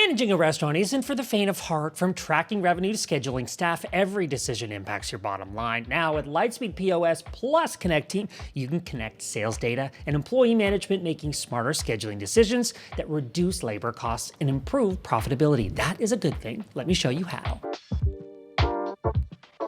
Managing a restaurant isn't for the faint of heart. From tracking revenue to scheduling staff, every decision impacts your bottom line. Now, with Lightspeed POS plus Connecteam, you can connect sales data and employee management, making smarter scheduling decisions that reduce labor costs and improve profitability. That is a good thing. Let me show you how.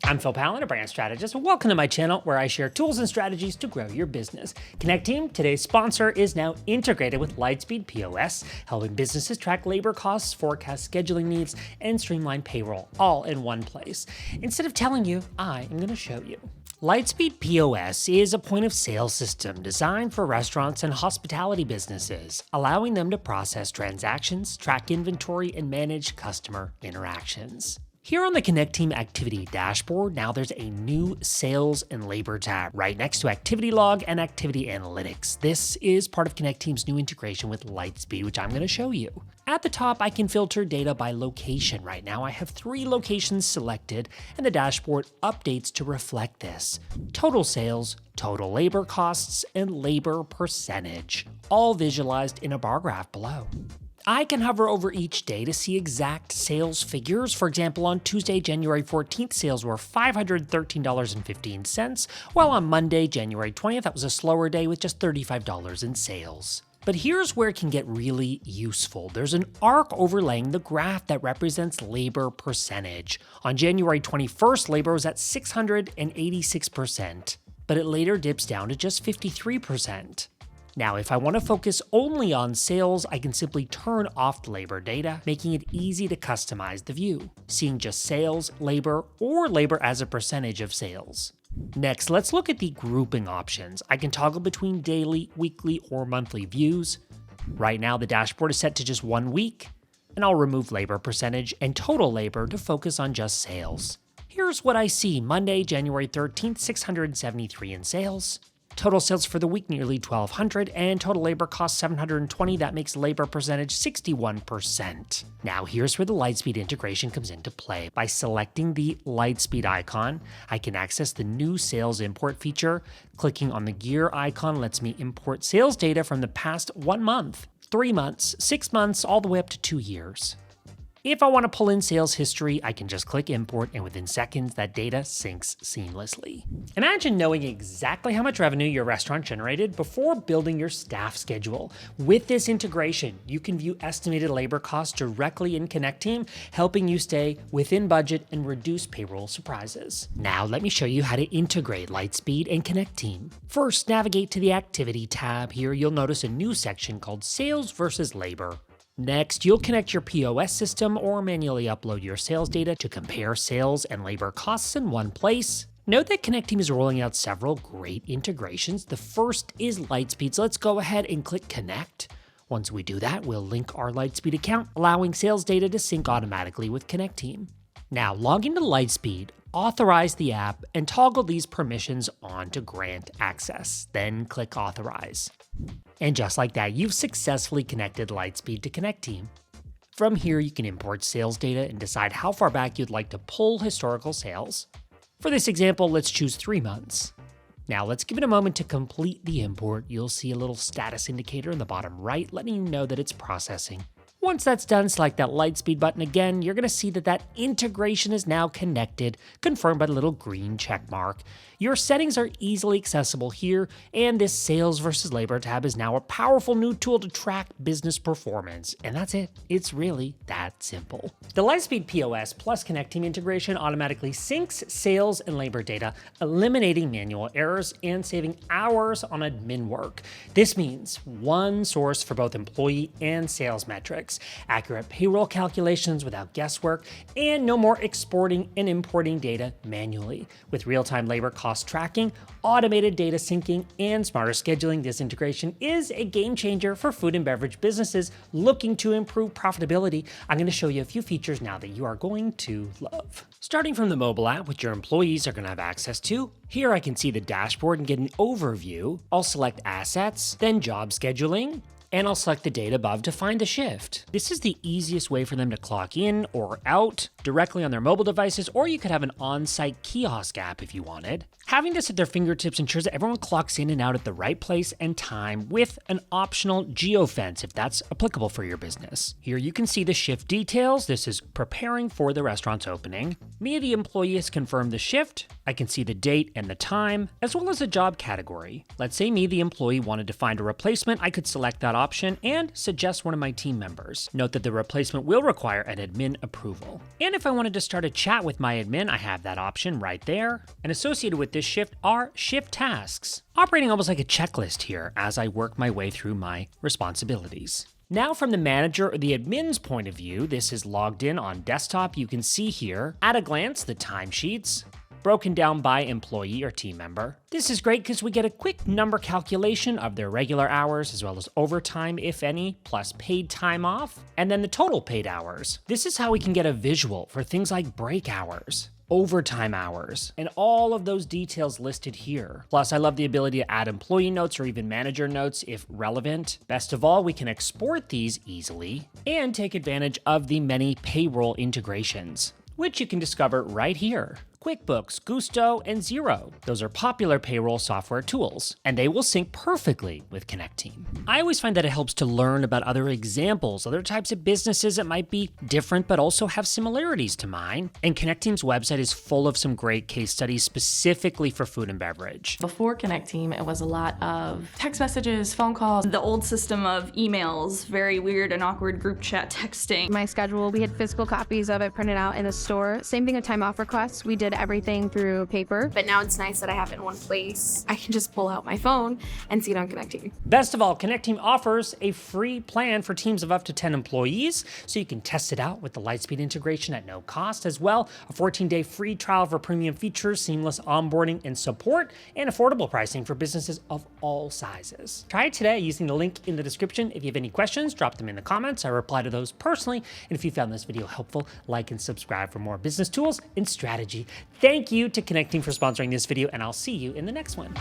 I'm Pallen, a brand strategist, and welcome to my channel where I share tools and strategies to grow your business. Connecteam, today's sponsor, is now integrated with Lightspeed POS, helping businesses track labor costs, forecast scheduling needs, and streamline payroll all in one place. Instead of telling you, I am going to show you. Lightspeed POS is a point-of-sale system designed for restaurants and hospitality businesses, allowing them to process transactions, track inventory, and manage customer interactions. Here on the Connecteam Activity Dashboard, now there's a new Sales and Labor tab right next to Activity Log and Activity Analytics. This is part of Connecteam's new integration with Lightspeed, which I'm going to show you. At the top, I can filter data by location. Right now, I have 3 locations selected, and the dashboard updates to reflect this. Total sales, total labor costs, and labor percentage, all visualized in a bar graph below. I can hover over each day to see exact sales figures. For example, on Tuesday, January 14th, sales were $513.15, while on Monday, January 20th, that was a slower day with just $35 in sales. But here's where it can get really useful. There's an arc overlaying the graph that represents labor percentage. On January 21st, labor was at 686%, but it later dips down to just 53%. Now, if I want to focus only on sales, I can simply turn off the labor data, making it easy to customize the view, seeing just sales, labor, or labor as a percentage of sales. Next, let's look at the grouping options. I can toggle between daily, weekly, or monthly views. Right now, the dashboard is set to just 1 week, and I'll remove labor percentage and total labor to focus on just sales. Here's what I see. Monday, January 13th, 673 in sales. Total sales for the week, nearly 1,200, and total labor cost 720. That makes labor percentage 61%. Now, here's where the Lightspeed integration comes into play. By selecting the Lightspeed icon, I can access the new sales import feature. Clicking on the gear icon lets me import sales data from the past 1 month, 3 months, 6 months, all the way up to 2 years. If I want to pull in sales history, I can just click import, and within seconds, that data syncs seamlessly. Imagine knowing exactly how much revenue your restaurant generated before building your staff schedule. With this integration, you can view estimated labor costs directly in Connecteam, helping you stay within budget and reduce payroll surprises. Now, let me show you how to integrate Lightspeed and Connecteam. First, navigate to the Activity tab. Here, you'll notice a new section called Sales versus Labor. Next, you'll connect your POS system or manually upload your sales data to compare sales and labor costs in one place. Note that Connecteam is rolling out several great integrations. The first is Lightspeed, so let's go ahead and click Connect. Once we do that, we'll link our Lightspeed account, allowing sales data to sync automatically with Connecteam. Now, log into Lightspeed, authorize the app, and toggle these permissions on to grant access. Then click Authorize. And just like that, you've successfully connected Lightspeed to Connecteam. From here, you can import sales data and decide how far back you'd like to pull historical sales. For this example, let's choose 3 months. Now let's give it a moment to complete the import. You'll see a little status indicator in the bottom right, letting you know that it's processing. Once that's done, select that Lightspeed button again. You're going to see that integration is now connected, confirmed by the little green check mark. Your settings are easily accessible here, and this Sales versus Labor tab is now a powerful new tool to track business performance. And that's it. It's really that simple. The Lightspeed POS plus Connecteam integration automatically syncs sales and labor data, eliminating manual errors and saving hours on admin work. This means one source for both employee and sales metrics, accurate payroll calculations without guesswork, and no more exporting and importing data manually. With real-time labor cost tracking, automated data syncing, and smarter scheduling, this integration is a game changer for food and beverage businesses looking to improve profitability. I'm going to show you a few features now that you are going to love. Starting from the mobile app, which your employees are going to have access to, here I can see the dashboard and get an overview. I'll select Assets, then Job Scheduling, and I'll select the date above to find the shift. This is the easiest way for them to clock in or out directly on their mobile devices, or you could have an on-site kiosk app if you wanted. Having this at their fingertips ensures that everyone clocks in and out at the right place and time with an optional geofence if that's applicable for your business. Here you can see the shift details. This is preparing for the restaurant's opening. Me, the employee, has confirmed the shift. I can see the date and the time, as well as a job category. Let's say me, the employee, wanted to find a replacement. I could select that option and suggest one of my team members. Note that the replacement will require an admin approval. And if I wanted to start a chat with my admin, I have that option right there. And associated with this shift are shift tasks, operating almost like a checklist here as I work my way through my responsibilities. Now from the manager or the admin's point of view, this is logged in on desktop. You can see here at a glance the timesheets, broken down by employee or team member. This is great because we get a quick number calculation of their regular hours as well as overtime, if any, plus paid time off, and then the total paid hours. This is how we can get a visual for things like break hours, overtime hours, and all of those details listed here. Plus, I love the ability to add employee notes or even manager notes if relevant. Best of all, we can export these easily and take advantage of the many payroll integrations, which you can discover right here. QuickBooks, Gusto, and Xero. Those are popular payroll software tools, and they will sync perfectly with Connecteam. I always find that it helps to learn about other examples, other types of businesses that might be different but also have similarities to mine. And Connecteam's website is full of some great case studies specifically for food and beverage. Before Connecteam, it was a lot of text messages, phone calls, the old system of emails, very weird and awkward group chat texting. My schedule, we had physical copies of it printed out in a store. Same thing with time off requests. We did everything through paper, but now it's nice that I have it in one place. I can just pull out my phone and see it on Connecteam. Best of all, Connecteam offers a free plan for teams of up to 10 employees, so you can test it out with the Lightspeed integration at no cost, as well a 14-day free trial for premium features, seamless onboarding and support, and affordable pricing for businesses of all sizes. Try it today using the link in the description. If you have any questions, drop them in the comments. I reply to those personally. And if you found this video helpful, like and subscribe for more business tools and strategy. Thank you to Connecteam for sponsoring this video, and I'll see you in the next one.